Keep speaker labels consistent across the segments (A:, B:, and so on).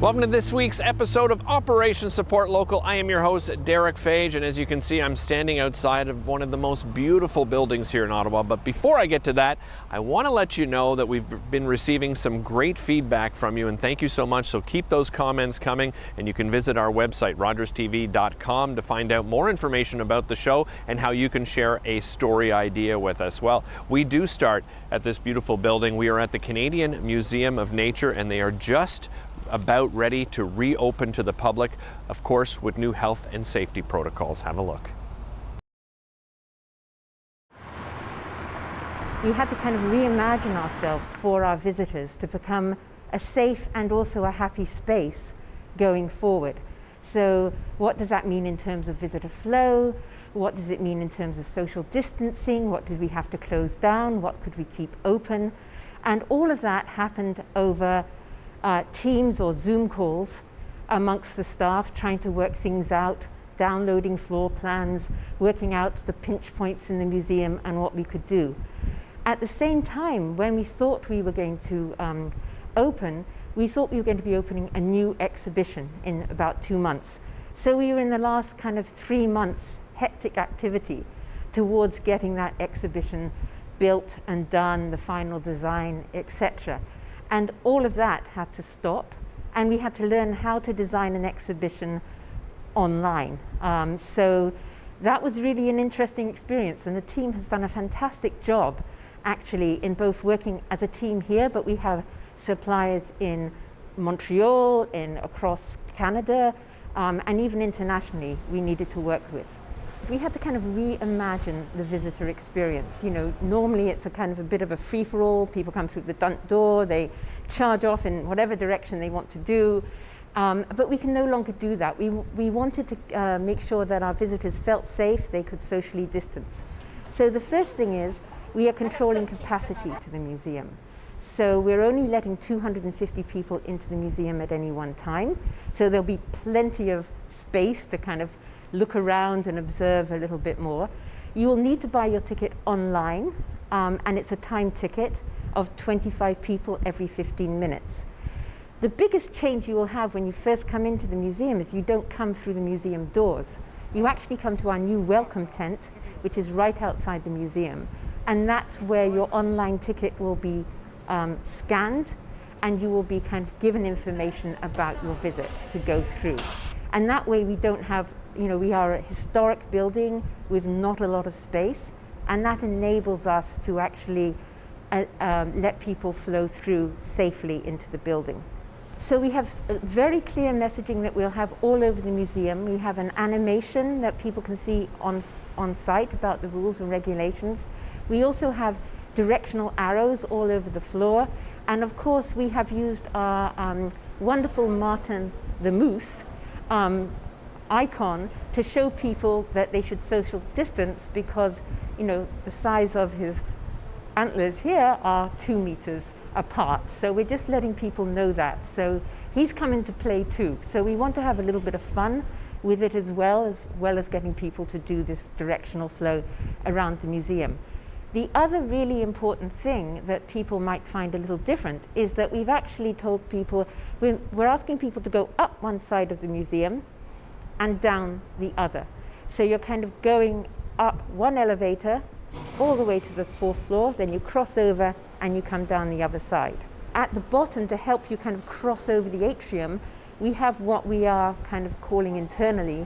A: Welcome to this week's episode of Operation Support Local. I am your host, Derek Fage, and as you can see, I'm standing outside of one of the most beautiful buildings here in Ottawa. But before I get to that, I want to let you know that we've been receiving some great feedback from you, and thank you so much. So keep those comments coming, and you can visit our website, rogerstv.com, to find out more information about the show and how you can share a story idea with us. Well, we do start at this beautiful building. We are at the Canadian Museum of Nature, and they are just about ready to reopen to the public, of course, with new health and safety protocols. Have a look.
B: We had to kind of reimagine ourselves for our visitors to become a safe and also a happy space going forward. So what does that mean in terms of visitor flow? What does it mean in terms of social distancing? What did we have to close down? What could we keep open? And all of that happened over Teams or Zoom calls amongst the staff, trying to work things out, downloading floor plans, working out the pinch points in the museum and what we could do. At the same time, when we thought we were going to open, we thought we were going to be opening a new exhibition in about 2 months. So we were in the last kind of 3 months hectic activity towards getting that exhibition built and done, the final design, etc. And all of that had to stop, and we had to learn how to design an exhibition online. So that was really an interesting experience, and the team has done a fantastic job actually in both working as a team here, but we have suppliers in Montreal, across Canada, and even internationally we needed to work with. We had to kind of reimagine the visitor experience. You know, normally it's a kind of a bit of a free-for-all. People come through the front door, they charge off in whatever direction they want to do. But we can no longer do that. We wanted to make sure that our visitors felt safe, they could socially distance. So the first thing is we are controlling capacity to the museum. So we're only letting 250 people into the museum at any one time. So there'll be plenty of space to kind of look around and observe a little bit more. You will need to buy your ticket online, and it's a time ticket of 25 people every 15 minutes. The biggest change you will have when you first come into the museum is you don't come through the museum doors. You actually come to our new welcome tent, which is right outside the museum, and that's where your online ticket will be scanned, and you will be kind of given information about your visit to go through. And that way we don't have, you know, we are a historic building with not a lot of space, and that enables us to actually let people flow through safely into the building. So we have very clear messaging that we'll have all over the museum. We have an animation that people can see on site about the rules and regulations. We also have directional arrows all over the floor, and of course we have used our wonderful Martin the Moose icon to show people that they should social distance, because, you know, the size of his antlers here are 2 meters apart. So we're just letting people know that. So he's come into play too. So we want to have a little bit of fun with it as well as getting people to do this directional flow around the museum. The other really important thing that people might find a little different is that we've actually told people, we're asking people to go up one side of the museum and down the other. So you're kind of going up one elevator all the way to the 4th floor, then you cross over and you come down the other side. At the bottom, to help you kind of cross over the atrium, we have what we are kind of calling internally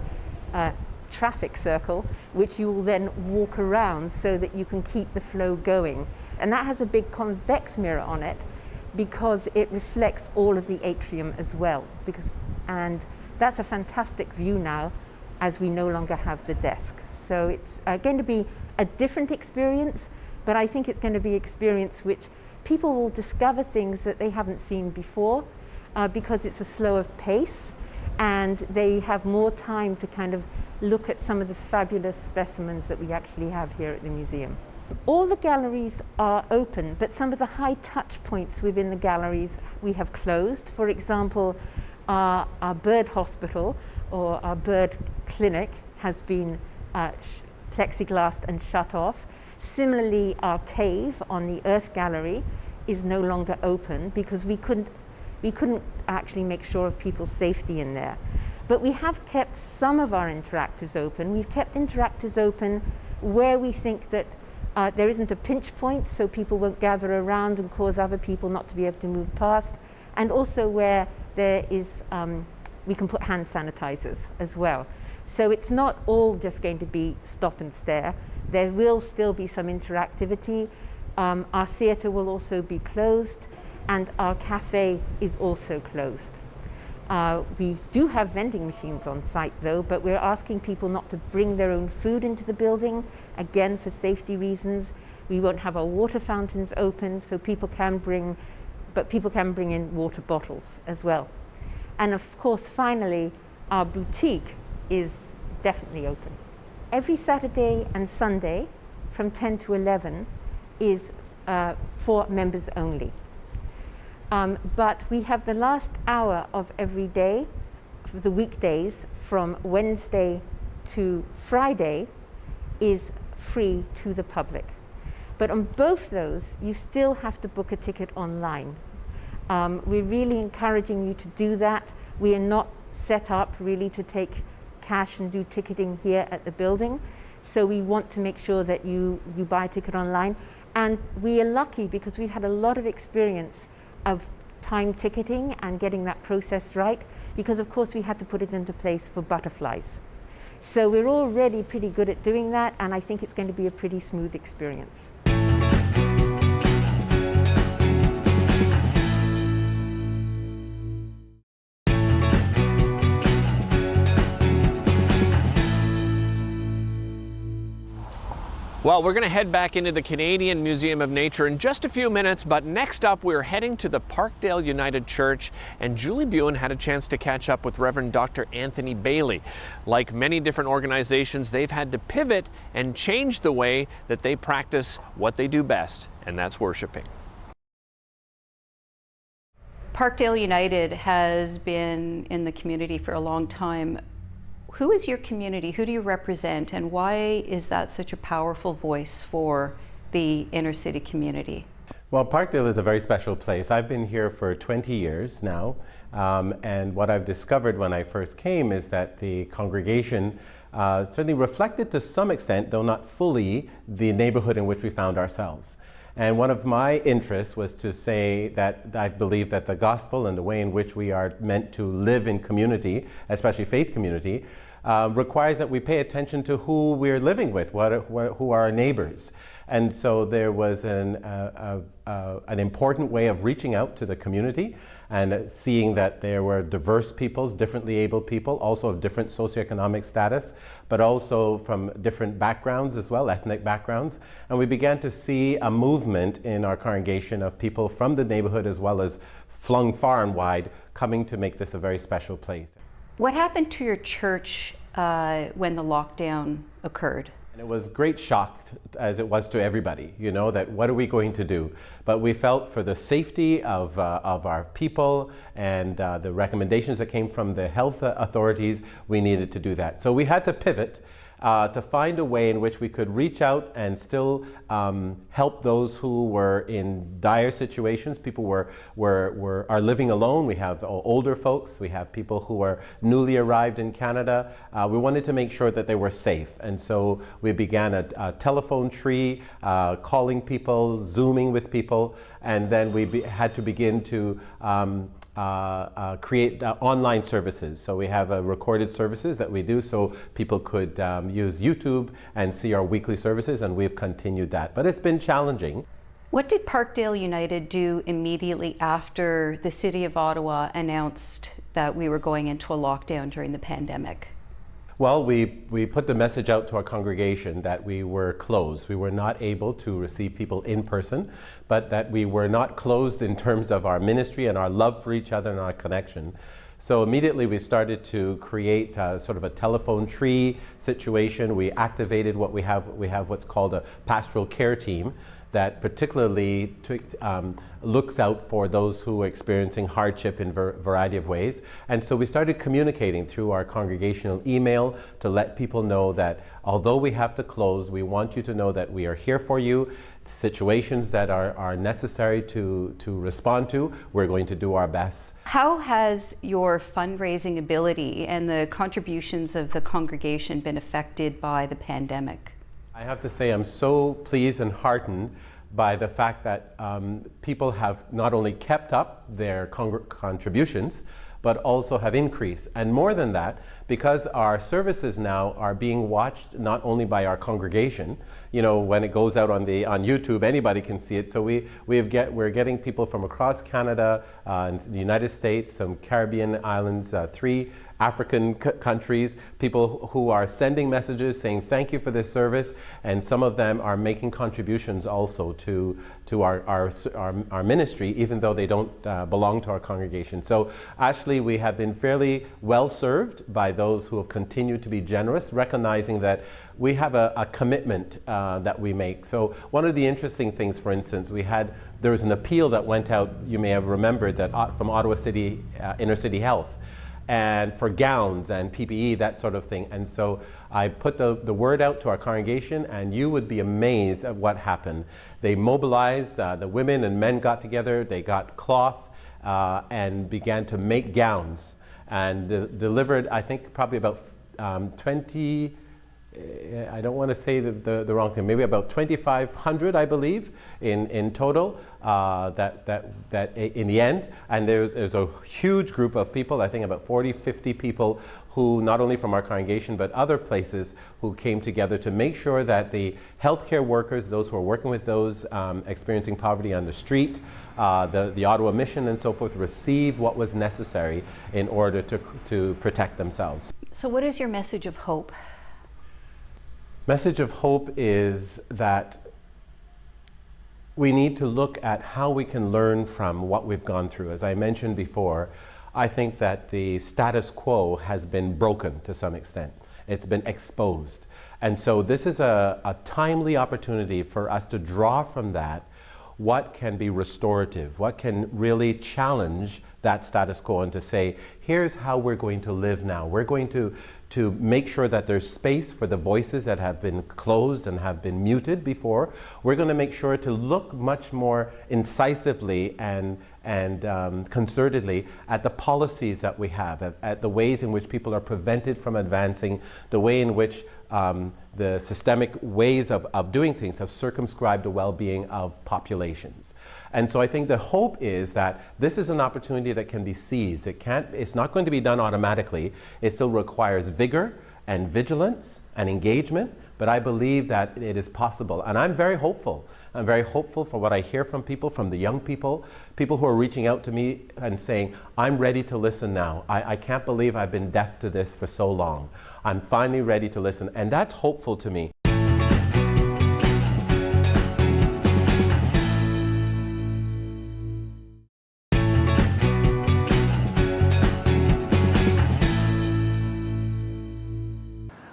B: traffic circle, which you will then walk around so that you can keep the flow going. And that has a big convex mirror on it because it reflects all of the atrium as well. And that's a fantastic view now as we no longer have the desk. So it's going to be a different experience, but I think it's going to be an experience which people will discover things that they haven't seen before because it's a slower pace, and they have more time to kind of look at some of the fabulous specimens that we actually have here at the museum. All the galleries are open, but some of the high touch points within the galleries we have closed. For example, our bird hospital or our bird clinic has been plexiglassed and shut off. Similarly, our cave on the Earth Gallery is no longer open because we couldn't we couldn't actually make sure of people's safety in there. But we have kept some of our interactors open. We've kept interactors open where we think that there isn't a pinch point, so people won't gather around and cause other people not to be able to move past, and also where there is, we can put hand sanitizers as well. So it's not all just going to be stop and stare. There will still be some interactivity. Our theatre will also be closed, and our cafe is also closed. We do have vending machines on site though, but we're asking people not to bring their own food into the building, again for safety reasons. We won't have our water fountains open, so people can bring in water bottles as well. And of course, finally, our boutique is definitely open. Every Saturday and Sunday from 10 to 11 is for members only. But we have the last hour of every day, for the weekdays, from Wednesday to Friday, is free to the public. But on both those, you still have to book a ticket online. We're really encouraging you to do that. We are not set up really to take cash and do ticketing here at the building. So we want to make sure that you buy a ticket online. And we are lucky because we've had a lot of experience of time ticketing and getting that process right, because of course we had to put it into place for butterflies. So we're already pretty good at doing that, and I think it's going to be a pretty smooth experience.
A: Well, we're going to head back into the Canadian Museum of Nature in just a few minutes, but next up we're heading to the Parkdale United Church, and Julie Buin had a chance to catch up with Reverend Dr. Anthony Bailey. Like many different organizations, they've had to pivot and change the way that they practice what they do best, and that's worshiping.
C: Parkdale United has been in the community for a long time. Who is your community? Who do you represent? And why is that such a powerful voice for the inner city community?
D: Well, Parkdale is a very special place. I've been here for 20 years now. And what I've discovered when I first came is that the congregation certainly reflected to some extent, though not fully, the neighborhood in which we found ourselves. And one of my interests was to say that I believe that the gospel and the way in which we are meant to live in community, especially faith community, requires that we pay attention to who we're living with, who are our neighbors. And so there was an important way of reaching out to the community and seeing that there were diverse peoples, differently abled people, also of different socioeconomic status, but also from different backgrounds as well, ethnic backgrounds. And we began to see a movement in our congregation of people from the neighborhood as well as flung far and wide, coming to make this a very special place.
C: What happened to your church when the lockdown occurred?
D: It was great shock, as it was to everybody, you know, that what are we going to do? But we felt for the safety of our people and the recommendations that came from the health authorities, we needed to do that. So we had to pivot to find a way in which we could reach out and still help those who were in dire situations. People are living alone. We have older folks. We have people who are newly arrived in Canada. We wanted to make sure that they were safe. And so we began a telephone tree, calling people, Zooming with people, and then we had to begin to create online services. So we have recorded services that we do so people could use YouTube and see our weekly services, and we've continued that. But it's been challenging.
C: What did Parkdale United do immediately after the City of Ottawa announced that we were going into a lockdown during the pandemic?
D: Well, we put the message out to our congregation that we were closed. We were not able to receive people in person, but that we were not closed in terms of our ministry and our love for each other and our connection. So immediately we started to create sort of a telephone tree situation. We activated what we have what's called a pastoral care team that particularly looks out for those who are experiencing hardship in a variety of ways. And so we started communicating through our congregational email to let people know that although we have to close, we want you to know that we are here for you. situations that are necessary to respond to, we're going to do our best.
C: How has your fundraising ability and the contributions of the congregation been affected by the pandemic?
D: I have to say I'm so pleased and heartened by the fact that people have not only kept up their contributions, but also have increased. And more than that, because our services now are being watched not only by our congregation, you know, when it goes out on YouTube, anybody can see it. So we're getting people from across Canada, and the United States, some Caribbean islands, 3 African countries, people who are sending messages saying thank you for this service, and some of them are making contributions also to our ministry, even though they don't belong to our congregation. So actually we have been fairly well served by those who have continued to be generous, recognizing that we have a commitment that we make. So one of the interesting things, for instance, there was an appeal that went out, you may have remembered, that from Ottawa City Inner City Health, and for gowns and PPE, that sort of thing. And so I put the word out to our congregation, and you would be amazed at what happened. They mobilized, the women and men got together, they got cloth and began to make gowns, and delivered, I think, probably about 20, I don't want to say the wrong thing, maybe about 2,500, I believe, in total, that in the end. And there's a huge group of people, I think about 40, 50 people, who not only from our congregation but other places, who came together to make sure that the healthcare workers, those who are working with those experiencing poverty on the street, the Ottawa Mission and so forth, receive what was necessary in order to protect themselves.
C: So what is your message of hope?
D: Message of hope is that we need to look at how we can learn from what we've gone through. As I mentioned before, I think that the status quo has been broken to some extent. It's been exposed. And so this is a timely opportunity for us to draw from that what can be restorative, what can really challenge that status quo, and to say, here's how we're going to live now. We're going to make sure that there's space for the voices that have been closed and have been muted before. We're going to make sure to look much more incisively and concertedly at the policies that we have, at the ways in which people are prevented from advancing, the way in which the systemic ways of doing things have circumscribed the well-being of populations. And so I think the hope is that this is an opportunity that can be seized. It's not going to be done automatically. It still requires vigor and vigilance and engagement, but I believe that it is possible. And I'm very hopeful. I'm very hopeful for what I hear from people, from the young people who are reaching out to me and saying, I'm ready to listen now. I can't believe I've been deaf to this for so long. I'm finally ready to listen. And that's hopeful to me.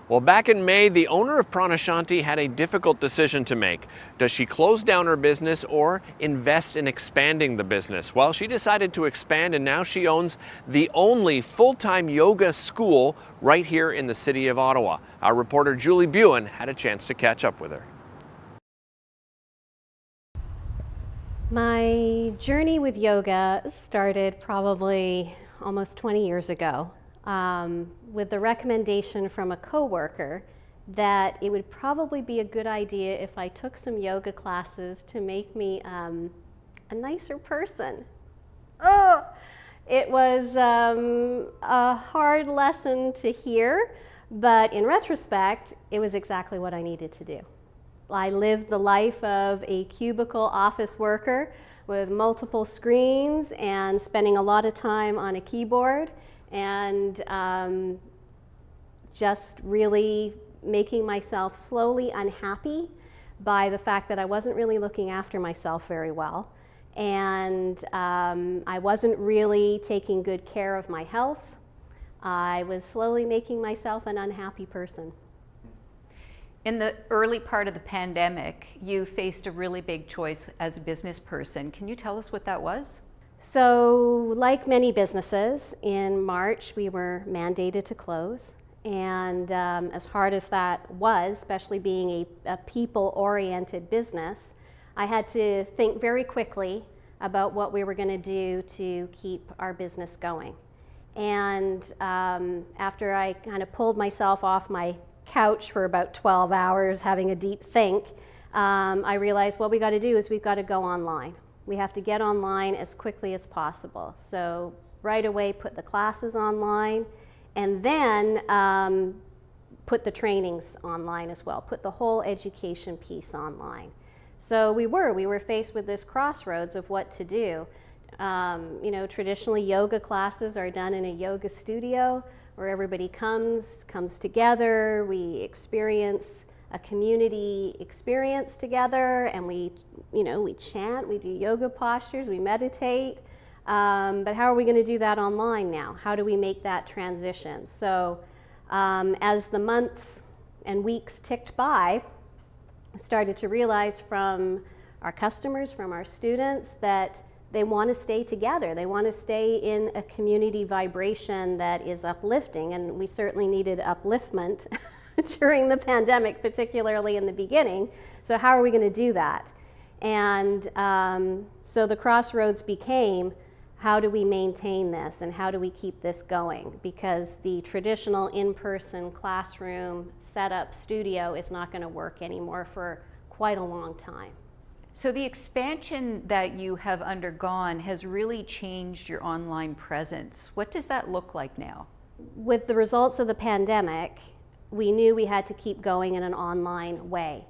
A: Well, back in May, the owner of PranaShanti had a difficult decision to make. Does she close down her business or invest in expanding the business? Well, she decided to expand, and now she owns the only full-time yoga school right here in the city of Ottawa. Our reporter Julie Buin had a chance to catch up with her.
E: My journey with yoga started probably almost 20 years ago. With the recommendation from a coworker that it would probably be a good idea if I took some yoga classes to make me a nicer person. It was a hard lesson to hear, but in retrospect, it was exactly what I needed to do. I lived the life of a cubicle office worker with multiple screens and spending a lot of time on a keyboard, and just really making myself slowly unhappy by the fact that I wasn't really looking after myself very well, and I wasn't really taking good care of my health. I was slowly making myself an unhappy person.
C: In the early part of the pandemic, you faced a really big choice as a business person. Can you tell us what that was?
E: So, like many businesses, in March we were mandated to close, and as hard as that was, especially being a people-oriented business, I had to think very quickly about what we were going to do to keep our business going. And after I kind of pulled myself off my couch for about 12 hours having a deep think, I realized what we got to do is we've got to go online. We have to get online as quickly as possible. So right away put the classes online, and then put the trainings online as well, put the whole education piece online. So we were faced with this crossroads of what to do. You know, traditionally yoga classes are done in a yoga studio where everybody comes together, we experience a community experience together, and we chant, we do yoga postures, we meditate. But how are we going to do that online now? How do we make that transition? So as the months and weeks ticked by, I started to realize from our customers, from our students, that they want to stay together. They want to stay in a community vibration that is uplifting, and we certainly needed upliftment during the pandemic, particularly in the beginning. So how are we going to do that? And so the crossroads became, how do we maintain this and how do we keep this going? Because the traditional in-person classroom setup studio is not going to work anymore for quite a long time.
C: So the expansion that you have undergone has really changed your online presence. What does that look like now?
E: With the results of the pandemic, we knew we had to keep going in an online way.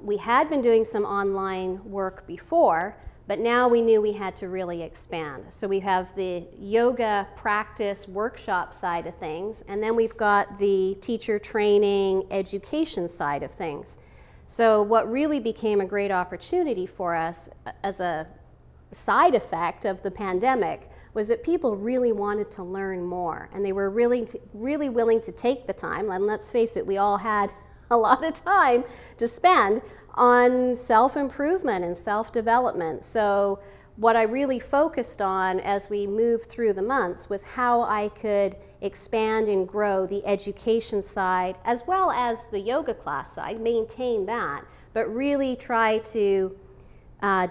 E: We had been doing some online work before, but now we knew we had to really expand. So we have the yoga practice workshop side of things, and then we've got the teacher training education side of things. So what really became a great opportunity for us as a side effect of the pandemic was that people really wanted to learn more, and they were really willing to take the time. And let's face it, we all had a lot of time to spend on self-improvement and self-development. So what I really focused on as we moved through the months was how I could expand and grow the education side as well as the yoga class side, maintain that, but really try to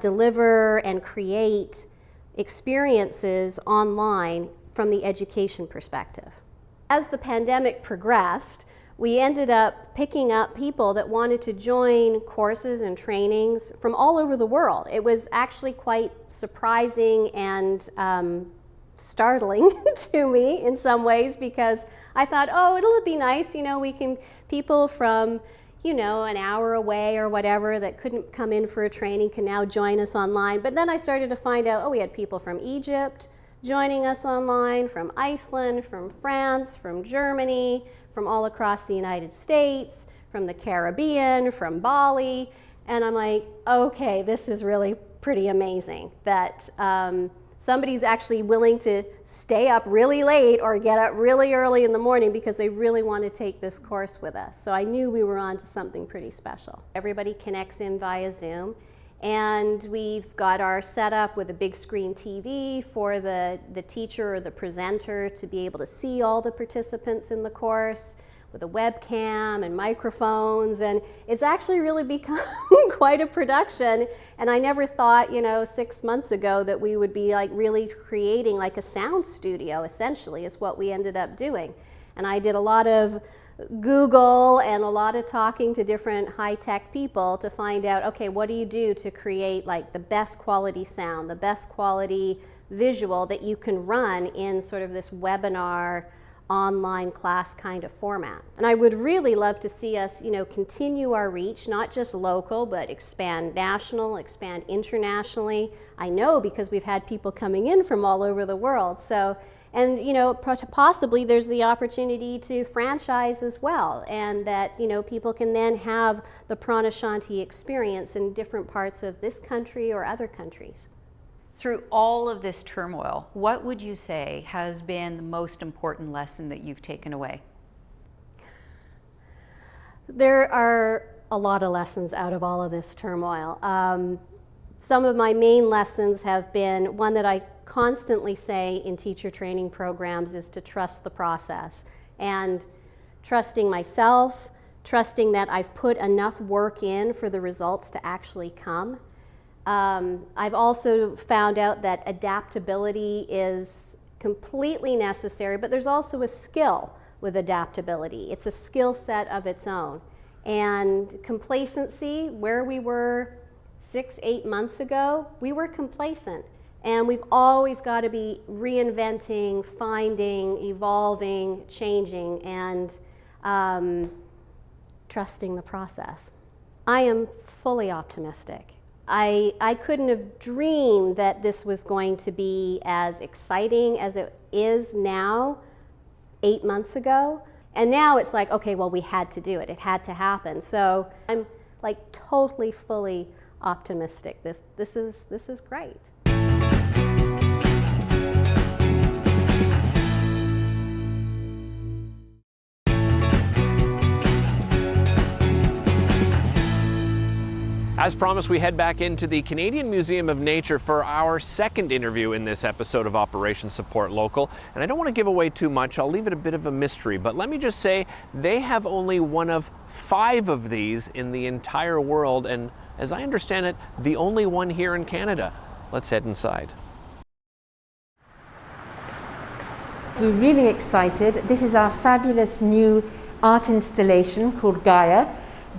E: deliver and create experiences online from the education perspective. As the pandemic progressed, we ended up picking up people that wanted to join courses and trainings from all over the world. It was actually quite surprising and startling to me in some ways, because I thought, oh, it'll be nice, people from, an hour away or whatever that couldn't come in for a training can now join us online. But then I started to find out, we had people from Egypt joining us online, from Iceland, from France, from Germany, from all across the United States, from the Caribbean, from Bali. And I'm like, okay, this is really pretty amazing that somebody's actually willing to stay up really late or get up really early in the morning because they really want to take this course with us. So I knew we were on to something pretty special. Everybody connects in via Zoom, and we've got our setup with a big screen TV for the teacher or the presenter to be able to see all the participants in the course, with a webcam and microphones, and it's actually really become quite a production. And I never thought, 6 months ago that we would be really creating a sound studio, essentially, is what we ended up doing. And I did a lot of Google and a lot of talking to different high-tech people to find out, okay, what do you do to create the best quality sound, the best quality visual that you can run in sort of this webinar online class kind of format. And I would really love to see us, continue our reach, not just local, but expand national, expand internationally. I know because we've had people coming in from all over the world. So, and possibly there's the opportunity to franchise as well, and that people can then have the PranaShanti experience in different parts of this country or other countries.
C: Through all of this turmoil, what would you say has been the most important lesson that you've taken away?
E: There are a lot of lessons out of all of this turmoil. Some of my main lessons have been, one that I constantly say in teacher training programs is to trust the process, and trusting myself, trusting that I've put enough work in for the results to actually come. I've also found out that adaptability is completely necessary, but there's also a skill with adaptability. It's a skill set of its own. And complacency, where we were 6-8 months ago, we were complacent. And we've always got to be reinventing, finding, evolving, changing, and trusting the process. I am fully optimistic. I couldn't have dreamed that this was going to be as exciting as it is now 8 months ago. And now it's like, okay, well, we had to do it. It had to happen. So I'm like totally, fully optimistic. This is great.
A: As promised, we head back into the Canadian Museum of Nature for our second interview in this episode of Operation Support Local. And I don't want to give away too much, I'll leave it a bit of a mystery, but let me just say they have only one of 5 of these in the entire world, and as I understand it, the only one here in Canada. Let's head inside.
B: We're really excited. This is our fabulous new art installation called Gaia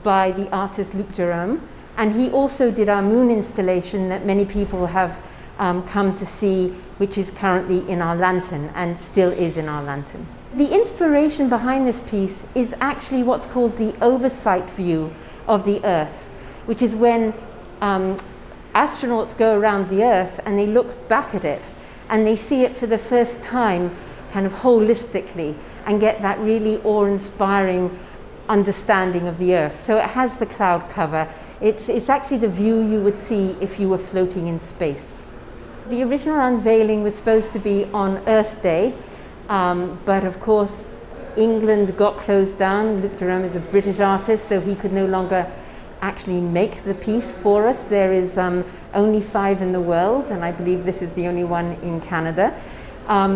B: by the artist Luc Jerome. And he also did our moon installation that many people have come to see, which is currently in our lantern and still is in our lantern. The inspiration behind this piece is actually what's called the oversight view of the Earth, which is when astronauts go around the Earth and they look back at it and they see it for the first time kind of holistically and get that really awe-inspiring understanding of the Earth. So it has the cloud cover. It's actually the view you would see if you were floating in space. The original unveiling was supposed to be on Earth Day, but of course England got closed down. Luc Jerome is a British artist, so he could no longer actually make the piece for us. There is only 5 in the world, and I believe this is the only one in Canada.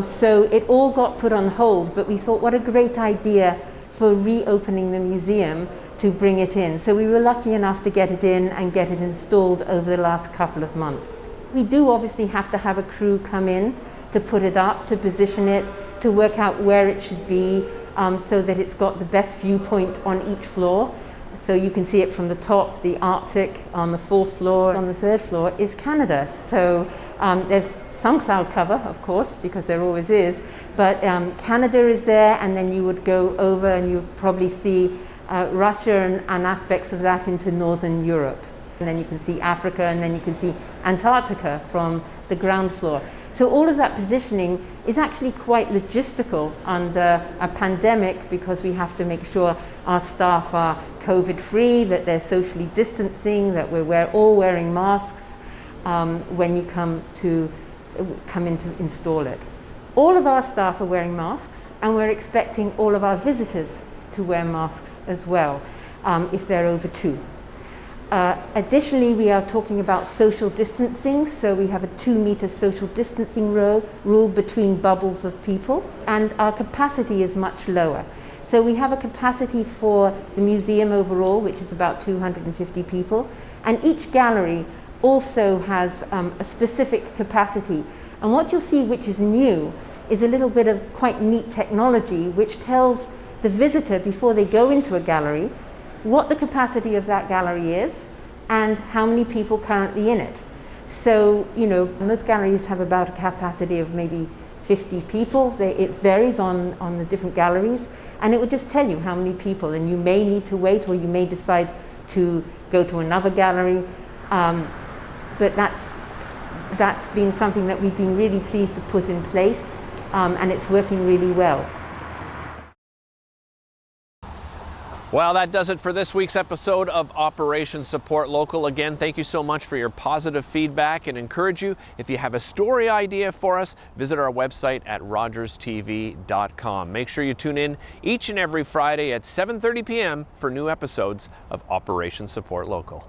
B: So it all got put on hold, but we thought what a great idea for reopening the museum to bring it in. So we were lucky enough to get it in and get it installed over the last couple of months. We do obviously have to have a crew come in to put it up, to position it, to work out where it should be, so that it's got the best viewpoint on each floor. So you can see it from the top, the Arctic on the 4th floor. On the 3rd floor is Canada. So there's some cloud cover, of course, because there always is, but Canada is there, and then you would go over and you would probably see Russia and aspects of that into Northern Europe. And then you can see Africa, and then you can see Antarctica from the ground floor. So all of that positioning is actually quite logistical under a pandemic, because we have to make sure our staff are COVID-free, that they're socially distancing, that we're all wearing masks when you come in to install it. All of our staff are wearing masks, and we're expecting all of our visitors to wear masks as well, if they're over 2. Additionally, we are talking about social distancing, so we have a 2-meter social distancing rule between bubbles of people, and our capacity is much lower. So we have a capacity for the museum overall, which is about 250 people, and each gallery also has a specific capacity. And what you'll see, which is new, is a little bit of quite neat technology which tells the visitor before they go into a gallery what the capacity of that gallery is and how many people currently in it. So, you know, most galleries have about a capacity of maybe 50 people. It varies on the different galleries, and it would just tell you how many people, and you may need to wait, or you may decide to go to another gallery. But that's been something that we've been really pleased to put in place, and it's working really well.
A: Well, that does it for this week's episode of Operation Support Local. Again, thank you so much for your positive feedback, and encourage you, if you have a story idea for us, visit our website at rogerstv.com. Make sure you tune in each and every Friday at 7:30 p.m. for new episodes of Operation Support Local.